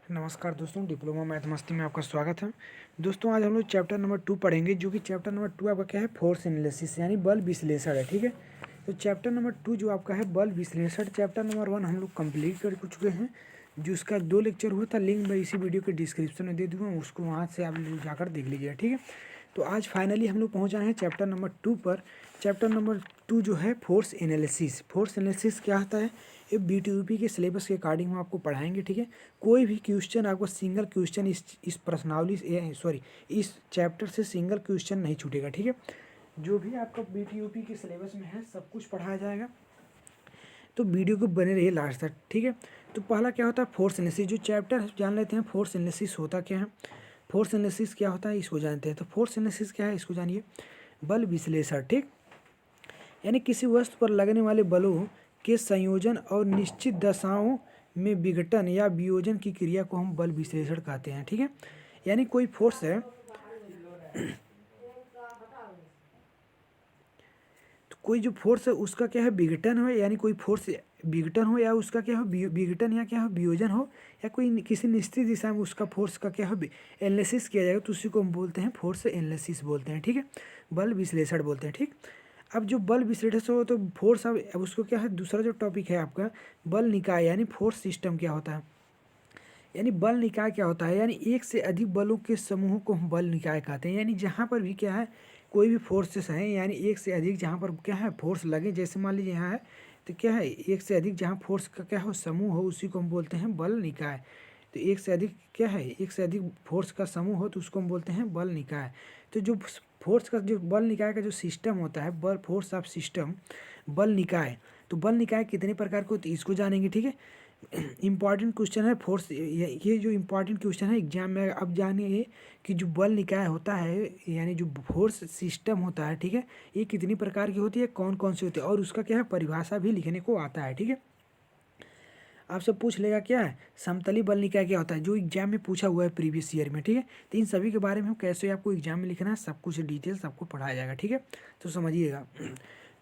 नमस्कार दोस्तों, diploma math मस्ती में आपका स्वागत है। दोस्तों आज हम लोग चैप्टर नंबर 2 पढ़ेंगे, जो कि चैप्टर नंबर 2 आपका क्या है, फोर्स एनालिसिस यानी बल विश्लेषण है। ठीक है, तो चैप्टर नंबर 2 जो आपका है बल विश्लेषण, चैप्टर नंबर 1 हम लोग कंप्लीट कर चुके हैं। जो उसका 2 लेक्चर हुआ था, लिंक मैं इसी वीडियो के डिस्क्रिप्शन में दे दूँगा, उसको वहाँ से आप लोग जाकर देख लीजिएगा। ठीक है, तो आज फाइनली हम लोग पहुँच आए हैं चैप्टर नंबर 2 पर। चैप्टर नंबर 2 जो है फोर्स एनालिसिस। फोर्स एनालिसिस क्या होता है, ये BTUP के सिलेबस के अकॉर्डिंग हम आपको पढ़ाएंगे। ठीक है, कोई भी क्वेश्चन आपको सिंगल क्वेश्चन इस प्रश्नावली सॉरी इस चैप्टर से सिंगल क्वेश्चन नहीं छूटेगा। ठीक है, जो भी आपका BTUP के सिलेबस में है सब कुछ पढ़ाया जाएगा, तो वीडियो को बने रहिए लास्ट तक। ठीक है, तो पहला क्या होता है, फोर्स एनालिसिस। जो चैप्टर जान लेते हैं फोर्स एनालिसिस होता क्या है। फोर्स एनालिसिस क्या होता है इसको जानते हैं। तो फोर्स एनालिसिस क्या है इसको जानिए। बल विश्लेषण, ठीक, यानी किसी वस्तु पर लगने वाले बलों के संयोजन और निश्चित दशाओं में विघटन या वियोजन की क्रिया को हम बल विश्लेषण कहते हैं। ठीक है, यानी कोई फोर्स है, तो कोई जो फोर्स है उसका क्या है, विघटन हो, यानी कोई फोर्स विघटन हो, या उसका क्या हो विघटन, या क्या हो वियोजन हो, या कोई किसी निश्चित दिशा में उसका फोर्स का क्या हो एनालिसिस किया जाएगा, तो उसी को हम बोलते हैं फोर्स एनालिसिस बोलते हैं। ठीक है, बल विश्लेषण बोलते हैं। ठीक, अब जो बल विश्लेषण हो तो फोर्स, अब उसको क्या है, दूसरा जो टॉपिक है आपका बल निकाय यानी फोर्स सिस्टम क्या होता है। यानी बल निकाय क्या होता है, यानी एक से अधिक बलों के समूह को हम बल निकाय कहते हैं। यानी जहाँ पर भी क्या है, कोई भी फोर्सेस हैं, यानी एक से अधिक जहाँ पर क्या है फोर्स लगे, जैसे मान लीजिए यहाँ है, तो क्या है एक से अधिक जहाँ फोर्स का क्या हो समूह हो, उसी को हम बोलते हैं बल निकाय। तो एक से अधिक क्या है, एक से अधिक फोर्स का समूह हो तो उसको हम बोलते हैं बल निकाय। तो जो फोर्स का जो बल निकाय का जो सिस्टम होता है, बल फोर्स ऑफ सिस्टम बल निकाय, तो बल निकाय कितने प्रकार के होते हैं इसको जानेंगे। ठीक है, इम्पॉर्टेंट क्वेश्चन है फोर्स, ये जो इम्पॉर्टेंट क्वेश्चन है एग्जाम में। अब जानिए कि जो बल निकाय होता है यानी जो फोर्स सिस्टम होता है, ठीक है, ये कितनी प्रकार की होती है, कौन कौन सी होती है, और उसका क्या है परिभाषा भी लिखने को आता है। ठीक है, आपसे पूछ लेगा क्या है समतली बल निकाय क्या होता है, जो एग्जाम में पूछा हुआ है प्रीवियस ईयर में। ठीक है, तो इन सभी के बारे में हम कैसे आपको एग्जाम में लिखना है सब कुछ डिटेल सबको पढ़ाया जाएगा। ठीक है, तो समझिएगा।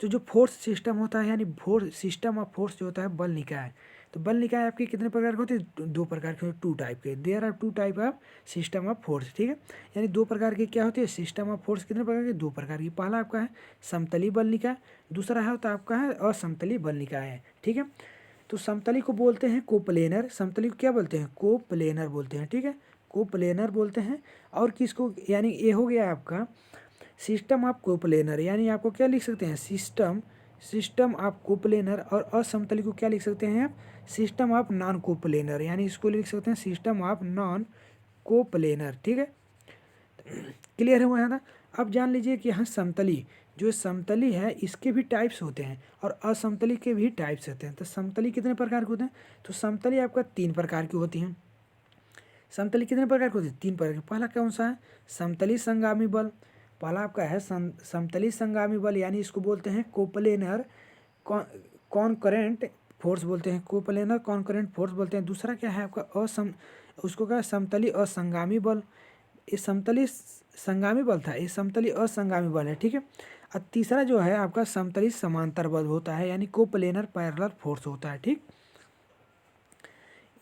तो जो फोर्स सिस्टम होता है यानी फोर्स सिस्टम ऑफ फोर्स जो होता है बल निकाय, तो बल निकाय आपके कितने प्रकार के होते हैं, 2 प्रकार के, 2 टाइप के। There are 2 type of system of force. ठीक है, यानी 2 प्रकार के क्या होते हैं सिस्टम ऑफ फोर्स, कितने प्रकार के, 2 प्रकार की। पहला आपका है समतली बल निकाय, दूसरा है होता आपका है असमतली बल निकाय है। ठीक है, तो समतली को बोलते हैं कोप्लेनर, समतली को क्या बोलते हैं, कोप्लेनर बोलते हैं। ठीक है, कोप्लेनर बोलते हैं। और किसको, यानी ये हो गया आपका सिस्टम ऑफ कोप्लेनर, यानी आपको क्या लिख सकते हैं सिस्टम ऑफ कोप्लेनर। और असमतली को क्या लिख सकते हैं आप, सिस्टम ऑफ नॉन कोप्लेनर, यानी इसको लिख सकते हैं सिस्टम ऑफ नॉन कोप्लेनर। ठीक है, क्लियर है यहाँ तक। अब जान लीजिए कि यहाँ समतली, जो समतली है इसके भी टाइप्स होते हैं और असमतली के भी टाइप्स होते हैं। तो समतली कितने प्रकार के होते हैं, तो समतली आपका 3 प्रकार की होती हैं। समतली कितने प्रकार की होती है, 3 प्रकार की। पहला कौन सा है, समतली संगामी बल। पहला आपका है समतली संगामी बल, यानी इसको बोलते हैं कोप्लेनर कॉनकरेंट फोर्स बोलते हैं, कोप्लेनर कॉनकरेंट फोर्स बोलते हैं। दूसरा क्या है आपका उसको क्या, समतली असंगामी बल। ये समतली संगामी बल था, ये समतली असंगामी बल है। ठीक है, और तीसरा जो है आपका समतली समांतर बल होता है, यानी कोप्लेनर पैरेलल फोर्स होता है। ठीक,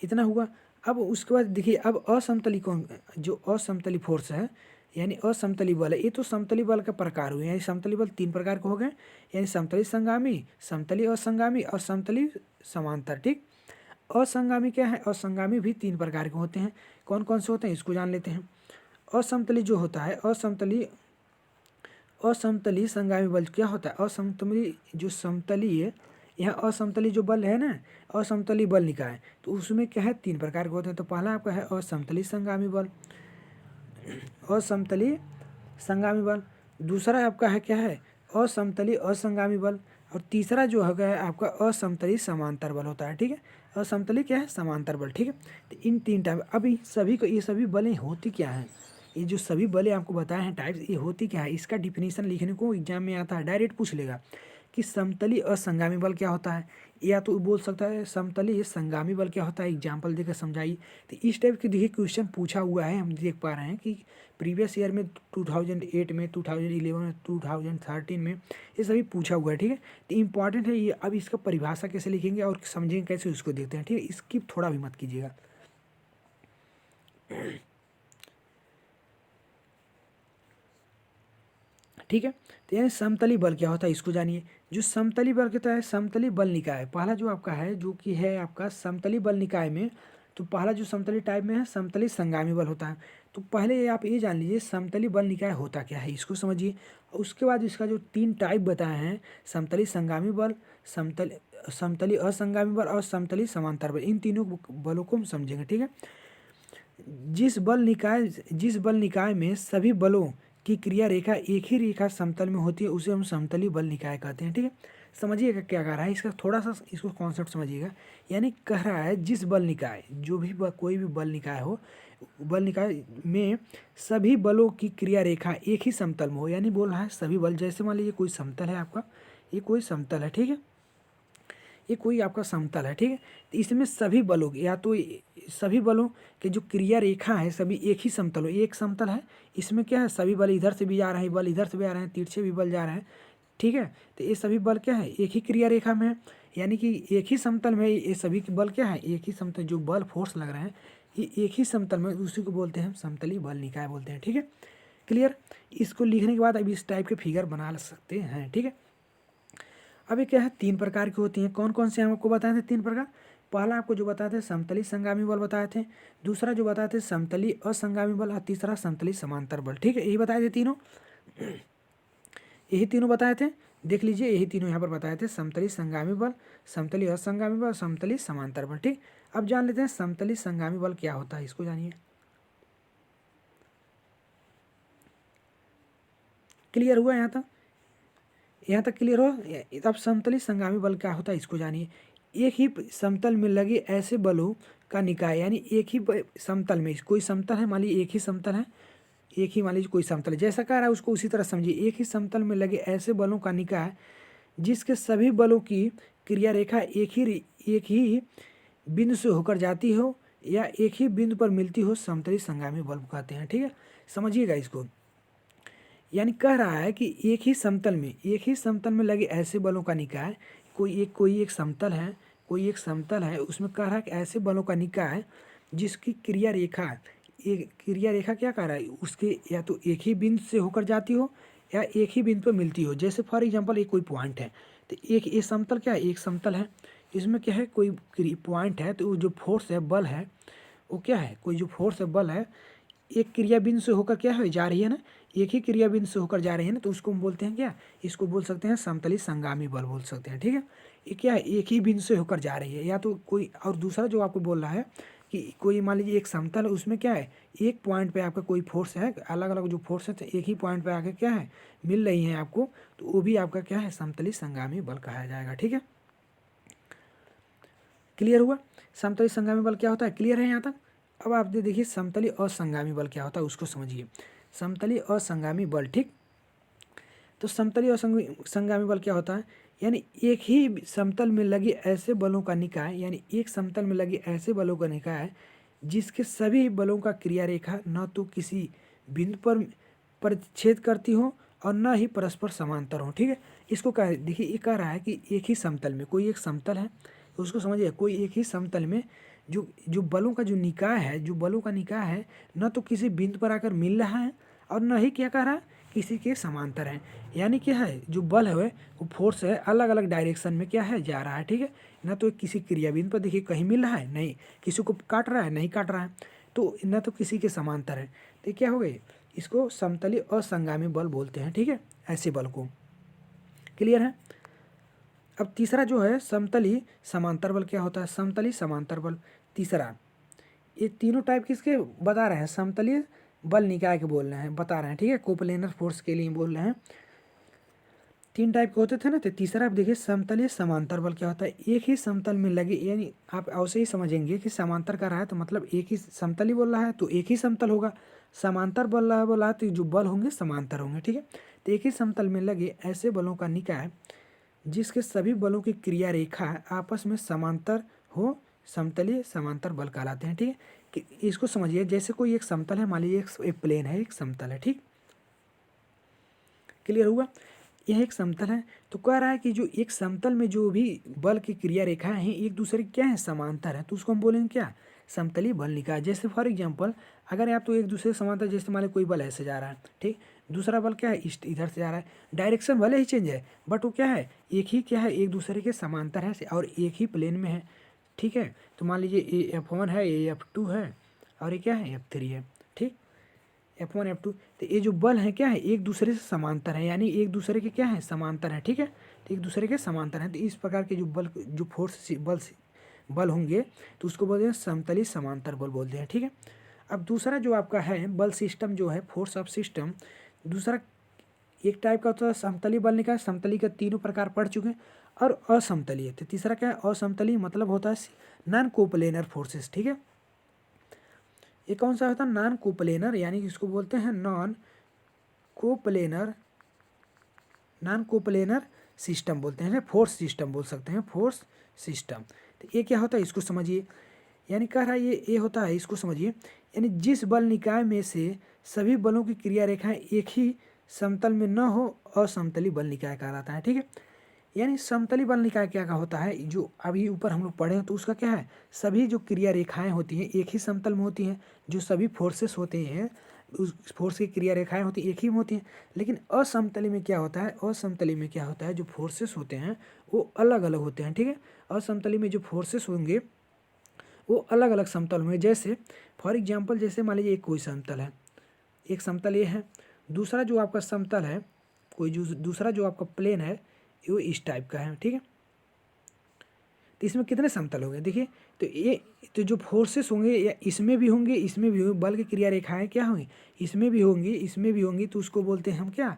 इतना हुआ। अब उसके बाद देखिए, अब असमतली कौन, जो असमतली फोर्स है यानी असमतली बल है, ये तो समतली बल का प्रकार हुए, यानी समतली बल 3 प्रकार के हो गए, यानी समतली संगामी, समतली असंगामी और समतली समांतर। ठीक, असंगामी क्या है, असंगामी भी 3 प्रकार के होते हैं। कौन कौन से होते हैं इसको जान लेते हैं। असमतली जो होता है, असमतली संगामी बल क्या होता है, असमतली जो समतली है, यहाँ असमतली जो बल है ना, असमतली बल निकाय, तो उसमें क्या है 3 प्रकार के होते हैं। तो पहला आपका है असमतली संगामी बल, असमतली संगामी बल। दूसरा आपका है क्या है, असमतली असंगामी बल। और तीसरा जो है आपका असमतली समांतर बल होता है। ठीक है, असमतली क्या है, समांतर बल। ठीक है, तो इन 3 टाइप, अभी सभी को ये सभी बलें होती क्या हैं, ये जो सभी बलें आपको बताए हैं टाइप्स, ये होती क्या है, इसका डिफिनीशन लिखने को एग्जाम में आता है, डायरेक्ट पूछ लेगा कि समतली असंगामी बल क्या होता है, या तो बोल सकता है समतली संगामी बल क्या होता है, एग्जाम्पल देकर समझाइए। तो इस टाइप के देखिए क्वेश्चन पूछा हुआ है, हम देख पा रहे हैं कि प्रीवियस ईयर में 2008 में, 2011 में, 2013 में ये सभी पूछा हुआ है। ठीक है, तो इंपॉर्टेंट है ये। अब इसका परिभाषा कैसे लिखेंगे और समझेंगे कैसे, उसको देखते हैं। ठीक है, स्किप थोड़ा भी मत कीजिएगा। ठीक है। तो यानी समतली बल क्या होता है इसको जानिए। जो समतली बल कहता है, समतली बल निकाय पहला जो आपका है, जो कि है आपका समतली बल निकाय में, तो पहला जो समतली टाइप में है समतली संगामी बल होता है। तो पहले आप ये जान लीजिए समतली बल निकाय होता क्या है, इसको समझिए। उसके बाद इसका जो 3 टाइप बताए हैं, समतली संगामी बल, समतली समतली असंगामी बल और समतली समांतर बल, इन तीनों बलों को हम समझेंगे। ठीक है। जिस बल निकाय में सभी बलों की क्रिया रेखा एक ही रेखा समतल में होती है उसे हम समतली बल निकाय कहते हैं। ठीक है। समझिएगा क्या कह रहा है, इसका थोड़ा सा इसको कॉन्सेप्ट समझिएगा। यानी कह रहा है जिस बल निकाय, जो भी कोई भी बल निकाय हो, बल निकाय में सभी बलों की क्रिया रेखा एक ही समतल में हो, यानी बोल रहा है सभी बल, जैसे मान लीजिए कोई समतल है आपका, ये कोई समतल है। ठीक है। ये कोई आपका समतल है। ठीक है। तो इसमें सभी बलों के, या तो सभी बलों के जो क्रिया रेखा है सभी एक ही समतल हो, एक समतल है, इसमें क्या है सभी बल इधर से भी जा रहे हैं, बल इधर से भी आ रहे हैं, तिरछे भी बल जा रहे हैं। ठीक है। तो ये सभी बल क्या है एक ही क्रिया रेखा में है, यानी कि एक ही समतल में ये सभी बल क्या है एक ही समतल, जो बल फोर्स लग रहे हैं ये एक ही समतल में, उसी को बोलते हैं समतली बल निकाय बोलते हैं। ठीक है। क्लियर। इसको लिखने के बाद अभी इस टाइप के फिगर बना सकते हैं। ठीक है। अब ये क्या है 3 प्रकार की होती हैं। कौन कौन से हम आपको बताए थे 3 प्रकार। पहला आपको जो बताए थे समतली संगामी बल बताए थे, दूसरा जो बताए थे समतली असंगामी बल, और तीसरा समतली समांतर बल। ठीक है। यही बताए थे तीनों, यही तीनों बताए थे। देख लीजिए यही तीनों यहाँ पर बताए थे, समतली संगामी बल, समतली असंगामी बल, समतली समांतर बल। ठीक। अब जान लेते हैं समतली संगामी बल क्या होता है, इसको जानिए। क्लियर हुआ यहाँ तक, यहाँ तक क्लियर हो। अब समतली संगामी बल क्या होता है इसको जानिए। एक ही समतल में लगे ऐसे बलों का निकाय, यानी एक ही समतल में, कोई समतल है मान लीजिए एक ही समतल है, एक ही मान लीजिए कोई समतल है, जैसा कह रहा है उसको उसी तरह समझिए। एक ही समतल में लगे ऐसे बलों का निकाय जिसके सभी बलों की क्रिया रेखा एक ही बिंदु से होकर जाती हो या एक ही बिंदु पर मिलती हो, समतली संगामी बल कहते हैं। ठीक है। समझिएगा इसको। यानी कह रहा है कि एक ही समतल में लगे ऐसे बलों का निकाय, कोई एक समतल है, कोई एक समतल है, उसमें कह रहा है कि ऐसे बलों का निकाय जिसकी क्रिया रेखा क्या कह रहा है उसके या तो एक ही बिंदु से होकर जाती हो या एक ही बिंदु पर मिलती हो। जैसे फॉर एग्जांपल एक कोई पॉइंट है, तो एक ये समतल क्या है एक समतल है, इसमें क्या है कोई पॉइंट है, तो जो फोर्स है बल है वो क्या है, कोई जो फोर्स है बल है एक क्रिया बिंदु से होकर क्या है जा रही है ना, एक ही क्रिया बिंदु से होकर जा रही है ना, तो उसको हम बोलते हैं क्या, इसको बोल सकते हैं समतली संगामी बल बोल सकते हैं। ठीक है। ये क्या है एक ही बिंदु से होकर जा रही है, या तो कोई और दूसरा जो आपको बोल रहा है कि कोई मान लीजिए एक समतल है, उसमें क्या है एक पॉइंट पे आपका कोई फोर्स है, अलग अलग जो फोर्स है तो एक ही पॉइंट पे आके क्या है मिल रही है आपको, तो वो भी आपका क्या है समतली संगामी बल कहा जाएगा। ठीक है। क्लियर हुआ समतली संगामी बल क्या होता है, क्लियर है यहाँ तक। अब आप देखिए समतली असंगामी बल क्या होता है उसको समझिए। समतली असंगामी बल, ठीक। तो समतली असंगामी बल क्या होता है, यानी एक ही समतल में लगे ऐसे बलों का निकाय, यानी एक समतल में लगे ऐसे बलों का निकाय जिसके सभी बलों का क्रिया रेखा न तो किसी बिंदु पर परिच्छेद करती हो और न ही परस्पर समांतर हो। ठीक है। इसको कह देखिए ये कह रहा है कि एक ही समतल में, कोई एक समतल है तो उसको समझिए, कोई एक ही समतल में जो जो बलों का जो निकाय है, जो बलों का निकाय है न तो किसी बिंदु पर आकर मिल रहा है और न ही क्या कह रहा है किसी के समांतर है, यानी क्या है जो बल है वो फोर्स है अलग अलग डायरेक्शन में क्या है जा रहा है। ठीक है। न तो किसी क्रिया बिंदु पर देखिए कहीं मिल रहा है, नहीं किसी को काट रहा है, नहीं काट रहा है, तो न तो किसी के समांतर है, तो क्या हो गई, इसको समतली असंगामी बल बोलते हैं। ठीक है। ऐसे बल को, क्लियर है। अब तीसरा जो है समतली समांतर बल क्या होता है, समतली समांतर बल तीसरा, ये तीनों टाइप किसके बता रहे हैं, समतलीय बल निकाय के बोल रहे हैं, बता रहे हैं। ठीक है। कोप्लेनर फोर्स के लिए बोल रहे हैं। 3 टाइप के होते थे ना, तो तीसरा आप देखिए समतलीय समांतर बल क्या होता है, एक ही समतल में लगे, यानी आप ऐसे ही समझेंगे कि समांतर का रहा है तो मतलब एक ही समतल ही बोल रहा है तो एक ही समतल होगा, समांतर बोला है तो जो बल होंगे समांतर होंगे। ठीक है। तो एक ही समतल में लगे ऐसे बलों का निकाय जिसके सभी बलों की क्रिया रेखा आपस में समांतर हो, समतलीय समांतर बल कहलाते हैं। ठीक है। कि इसको समझिए, जैसे कोई एक समतल है, मान लीजिए एक प्लेन है, एक समतल है, ठीक। क्लियर हुआ। यह एक समतल है, तो कह रहा है कि जो एक समतल में जो भी बल की क्रिया रेखाएं हैं एक दूसरे की क्या है समांतर है, तो उसको हम बोलेंगे क्या समतली बल निकाय। जैसे फॉर एग्जांपल अगर आप तो एक दूसरे के समांतर, जैसे मान लो कोई बल ऐसे जा रहा है, ठीक, दूसरा बल क्या है इधर से जा रहा है, डायरेक्शन भले ही चेंज है बट वो क्या है एक ही क्या है एक दूसरे के समांतर है और एक ही प्लेन में है, ठीक है। तो मान लीजिए ये F1 है, ये F2 है और ये क्या है F3 है, ठीक, F1 F2। तो ये जो बल है क्या है एक दूसरे से समांतर है, यानी एक दूसरे के क्या है समांतर है, ठीक है, तो एक दूसरे के समांतर हैं। तो इस प्रकार के जो बल जो फोर्स बल होंगे तो उसको बोलते हैं समतली समांतर बल बोलते हैं, ठीक है। अब दूसरा जो आपका है बल सिस्टम जो है फोर्स ऑफ सिस्टम, दूसरा एक टाइप का होता है समतली बल निकाय। समतली के तीनों प्रकार पढ़ चुके हैं, और असमतलीय। तो तीसरा क्या है असमतलीय, मतलब होता है नॉन कोप्लेनर फोर्सेस, ठीक है। ये कौन सा होता है नॉन कोप्लेनर, यानी कि इसको बोलते हैं नॉन कोप्लेनर सिस्टम बोलते हैं, फोर्स सिस्टम बोल सकते हैं, फोर्स सिस्टम। तो ये क्या होता है इसको समझिए, यानी कह रहा है ये होता है, इसको समझिए, यानी जिस बल निकाय में से सभी बलों की क्रिया रेखाएं एक ही समतल में न हो असमतली बल निकाय कहलाता है, ठीक है। यानी समतली बल निकाय क्या का होता है, जो अभी ऊपर हम लोग पढ़े हैं तो उसका क्या है सभी जो क्रिया रेखाएं होती हैं एक ही समतल में होती हैं, जो सभी फोर्सेस होते हैं उस फोर्स की क्रिया रेखाएं होती एक ही में होती हैं। लेकिन असमतली में क्या होता है, असमतली में क्या होता है जो फोर्सेस होते हैं वो अलग अलग होते हैं, ठीक है। असमतली में जो फोर्सेस होंगे वो अलग अलग समतल में, जैसे फॉर एग्जांपल जैसे मान लीजिए एक कोई समतल है, एक समतल ये है, दूसरा जो आपका समतल है कोई जो दूसरा जो आपका प्लेन है वो इस टाइप का है, ठीक है। तो इसमें कितने समतल होंगे देखिए, तो ये तो जो फोर्सेस होंगे या इसमें भी होंगे इसमें भी होंगे, बल की क्रिया रेखाएं क्या होंगी इसमें भी होंगी इसमें भी होंगी, तो उसको बोलते हैं हम क्या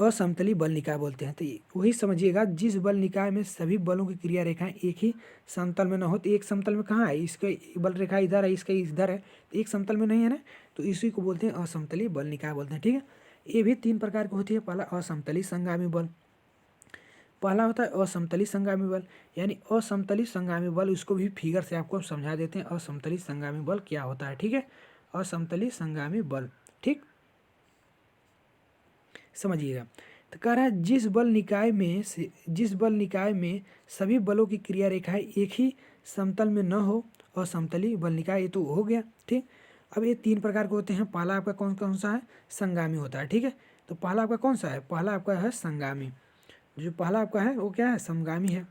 असमतली बल निकाय बोलते हैं। तो वही समझिएगा जिस बल निकाय में सभी बलों की क्रिया रेखाएं एक ही समतल में न हो, तो एक समतल में कहाँ है इसका बल रेखा इधर है इसका इधर है, तो एक समतल में नहीं है ना, तो इसी को बोलते हैं असमतली बल निकाय बोलते हैं, ठीक है। ये भी तीन प्रकार की होती है। पहला असमतली संगामी बल, पहला होता है असमतली संगामी बल, यानी असमतली संगामी बल, उसको भी फिगर से आपको समझा देते हैं असमतली संगामी बल क्या होता है, ठीक है। असमतली संगामी बल, ठीक, समझिएगा। तो कह रहा है जिस बल निकाय में सभी बलों की क्रिया रेखाएं एक ही समतल में न हो असमतली बल निकाय, ये तो हो गया, ठीक। अब ये तीन प्रकार के होते हैं। पहला आपका कौन कौन सा है संगामी होता है, ठीक है। तो पहला आपका कौन सा है, पहला आपका है संगामी, जो पहला आपका है वो क्या है समगामी है।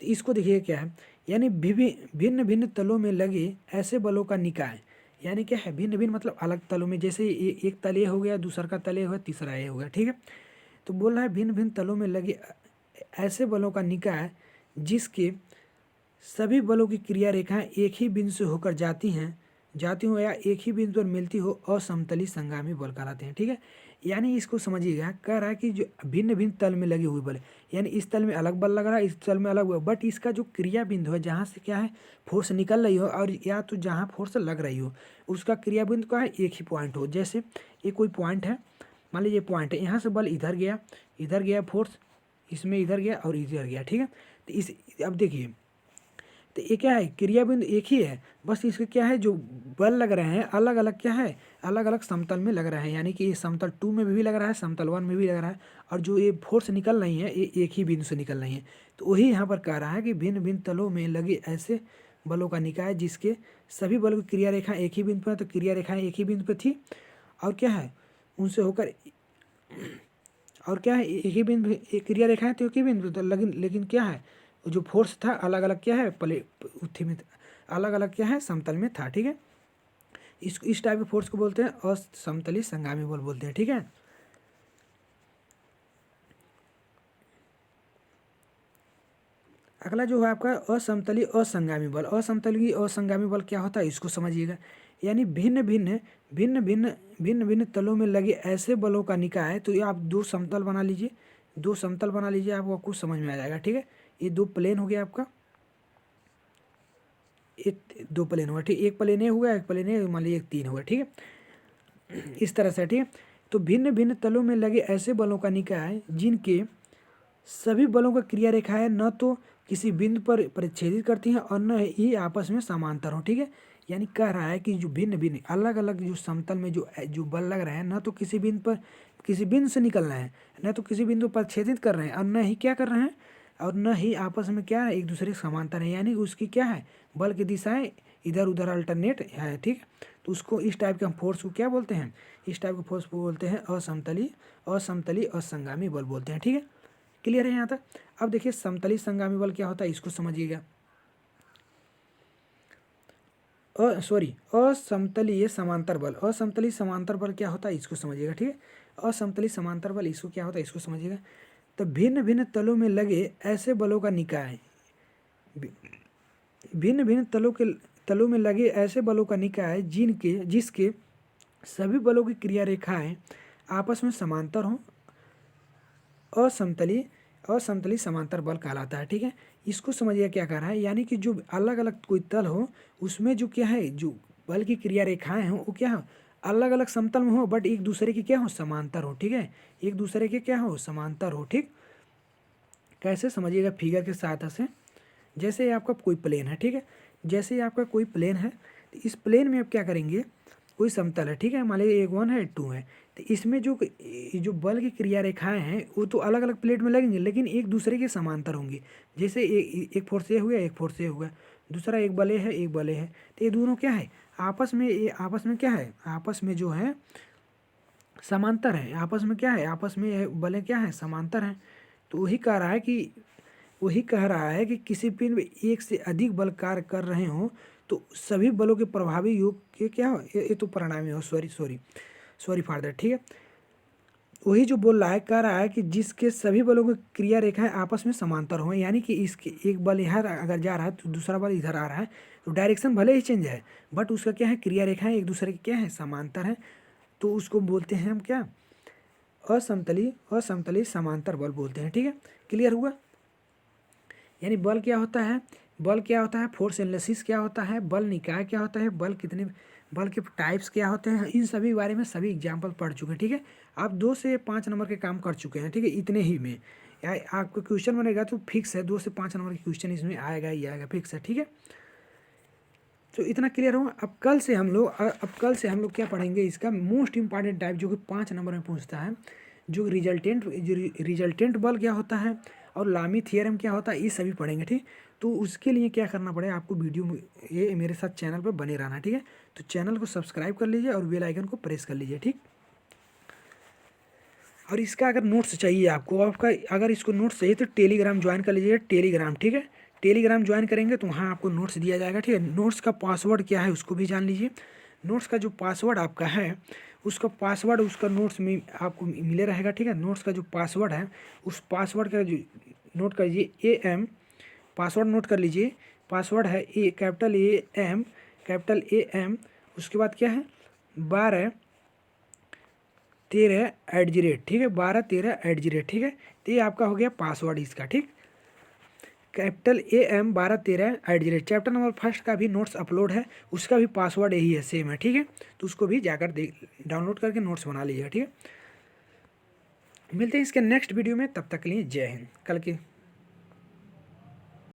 तो इसको देखिए क्या है, यानी भिन्न भिन्न तलों में लगे ऐसे बलों का निकाय, यानी क्या है भिन्न भिन्न मतलब अलग तलों में, जैसे एक तल ये हो गया दूसरा का तल ये हो गया तीसरा ये हो गया, ठीक है। तो बोल रहा है भिन्न भिन्न तलों में लगे ऐसे बलों का निकाय जिसके सभी बलों की क्रिया रेखाएं एक ही बिंदु से होकर जाती हो या एक ही बिंदु पर मिलती हो असमतली संगामी बल कहलाते हैं, ठीक है। यानी इसको समझिएगा, कह रहा है कि जो भिन्न भिन्न तल में लगे हुए बल, यानी इस तल में अलग बल लग रहा है इस तल में अलग हुआ, बट इसका जो क्रिया बिंदु है जहाँ से क्या है फोर्स निकल रही हो और या तो जहाँ फोर्स लग रही हो उसका क्रिया बिंदु का है एक ही पॉइंट हो। जैसे ये कोई पॉइंट है, मान लीजिए पॉइंट है, यहाँ से बल इधर गया फोर्स इसमें इधर गया और इधर गया, ठीक है। तो इस अब देखिए तो ये क्या है क्रिया बिंदु एक ही है, बस इसके क्या है जो बल लग रहे हैं अलग अलग क्या है अलग अलग समतल में लग रहे हैं, यानी कि ये समतल 2 में भी लग रहा है समतल 1 में भी लग रहा है, और जो ये फोर्स निकल रही है ये एक ही बिंदु से निकल रही है। तो वही यहाँ पर कह रहा है कि भिन्न भिन्न तलों में लगे ऐसे बलों का निकाय जिसके सभी बलों की क्रिया रेखाएं एक ही बिंदु पर, तो क्रिया रेखाएं एक ही बिंदु पर थी और क्या है उनसे होकर और क्या है एक ही बिंदु क्रिया रेखाएं तो एक ही बिंदु, तो लेकिन क्या है जो फोर्स था अलग अलग क्या है पृथ्वी में अलग अलग क्या है समतल में था, ठीक है। इस टाइप के फोर्स को बोलते हैं असमतली संगामी बल बोलते हैं, ठीक है। अगला जो है आपका असमतली असंगामी बल। असमतली असंगामी बल क्या होता है इसको समझिएगा, यानी भिन्न भिन्न तलों में लगे ऐसे बलों का निकाय। तो ये आप दो समतल बना लीजिए आपको समझ में आ जाएगा, ठीक है। ये दो प्लेन हो गया आपका, एक दो प्लेन हुआ, ठीक, एक प्लेन ए हुआ एक प्लेन ए मान लीजिए एक 3 हुआ, ठीक है, इस तरह से, ठीक है। तो भिन्न भिन्न तलों में लगे ऐसे बलों का निकाय जिनके सभी बलों का क्रिया रेखाएं न तो किसी बिंदु पर परिच्छेदित करती हैं और न ही आपस में समांतर हो, ठीक है। यानी कह रहा है कि जो भिन्न भिन्न अलग अलग जो समतल में जो बल लग रहे हैं न तो किसी बिंदु से निकल रहे हैं न तो किसी बिंदु पर छेदित कर रहे हैं और न ही क्या कर रहे हैं और न ही आपस में क्या है एक दूसरे के समांतर है, यानी उसकी क्या है बल की दिशाएं इधर उधर अल्टरनेट है, ठीक। तो उसको इस टाइप के हम फोर्स को क्या बोलते हैं, इस टाइप के फोर्स को बोलते हैं असमतली असंगामी बल बोलते हैं, ठीक है। क्लियर है यहाँ तक। अब देखिए समतली संगामी बल क्या होता है इसको समझिएगा। असमतलीय समांतर बल, असमतलीय समांतर बल क्या होता है इसको समझिएगा, ठीक है। असमतलीय समांतर बल इसको क्या होता है इसको समझिएगा। तो भिन्न भिन्न तलों में लगे ऐसे बलों का निकाय, भिन्न भिन्न तलों में लगे ऐसे बलों का निकाय जिसके सभी बलों की क्रिया रेखाएं आपस में समांतर हों, असमतली समांतर बल कहलाता है, ठीक है। इसको समझिए क्या कर रहा है, यानी कि जो अलग अलग कोई तल हो उसमें जो क्या है जो बल की क्रिया रेखाएं हो वो क्या हो अलग अलग समतल में हो, बट एक दूसरे के क्या हो समांतर हो, ठीक है। एक दूसरे के क्या हो समांतर हो, ठीक। कैसे समझिएगा फिगर के साथ से। जैसे ये आपका कोई प्लेन है, ठीक है, जैसे ये आपका कोई प्लेन है तो इस प्लेन में आप क्या करेंगे, कोई समतल है, ठीक है, मान लीजिए 1 है 2 है, तो इसमें जो बल की क्रिया रेखाएं हैं वो तो अलग अलग प्लेट में लगेंगे लेकिन एक दूसरे के समांतर होंगे। जैसे एक फोर्स ये हुआ, एक फोर्स ये हुआ, दूसरा एक बल है, एक बल है, तो ये दोनों क्या है आपस में क्या है आपस में जो है समांतर है, आपस में क्या है आपस में बलें क्या है समांतर हैं। तो वही कह रहा है कि किसी पिंड में एक से अधिक बल कार्य कर रहे हों तो सभी बलों के प्रभावी योग के क्या हो ये तो परिणामी हो, सॉरी फॉर दैट, ठीक है। वही जो बोल रहा है कह रहा है कि जिसके सभी बलों की क्रिया रेखाएं आपस में समांतर हों, यानी कि इसके एक बल यहाँ अगर जा रहा है तो दूसरा बल इधर आ रहा है तो डायरेक्शन भले ही चेंज है बट उसका क्या है क्रिया रेखाएं एक दूसरे की क्या है समांतर हैं, तो उसको बोलते हैं हम क्या असमतली समांतर बल बोलते हैं, ठीक है। क्लियर हुआ। यानी बल क्या होता है, फोर्स एनालिसिस क्या होता है, बल निकाय क्या होता है, बल के टाइप्स क्या होते हैं, इन सभी बारे में सभी एग्जाम्पल पढ़ चुके हैं, ठीक है। आप 2 से 5 नंबर के काम कर चुके हैं, ठीक है, इतने ही में आपको क्वेश्चन बनेगा तो फिक्स है 2 से 5 नंबर के क्वेश्चन इसमें आएगा ही आएगा, फिक्स है, ठीक है। तो इतना क्लियर हो। अब कल से हम लोग क्या पढ़ेंगे, इसका मोस्ट इंपॉर्टेंट टाइप जो कि 5 नंबर में पूछता है, जो रिजल्टेंट बल क्या होता है और लामी थियरम क्या होता है, ये सभी पढ़ेंगे, ठीक। तो उसके लिए क्या करना पड़ेगा आपको वीडियो में ये मेरे साथ चैनल पर बने रहना, ठीक है। तो चैनल को सब्सक्राइब कर लीजिए और बेल आइकन को प्रेस कर लीजिए, ठीक। और इसका अगर नोट्स चाहिए आपको, अगर इसको नोट्स चाहिए तो टेलीग्राम ज्वाइन कर लीजिए, टेलीग्राम, ठीक है। टेलीग्राम ज्वाइन करेंगे तो वहाँ आपको नोट्स दिया जाएगा, ठीक है। नोट्स का पासवर्ड क्या है उसको भी जान लीजिए। नोट्स का जो पासवर्ड आपका है उसका नोट्स में आपको मिले रहेगा, ठीक है। नोट्स का जो पासवर्ड है उस पासवर्ड का जो नोट कर लीजिए, AM पासवर्ड नोट कर लीजिए। पासवर्ड है कैपिटल AM, उसके बाद क्या है 1213 ठीक है, 1213 ठीक है। तो ये आपका हो गया पासवर्ड इसका, ठीक। कैपिटल AM 1213 चैप्टर नंबर 1 का भी नोट्स अपलोड है, उसका भी पासवर्ड यही है, सेम है, ठीक है। तो उसको भी जाकर डाउनलोड करके नोट्स बना लीजिएगा, ठीक है। मिलते हैं इसके नेक्स्ट वीडियो में, तब तक के लिए जय हिंद। कल के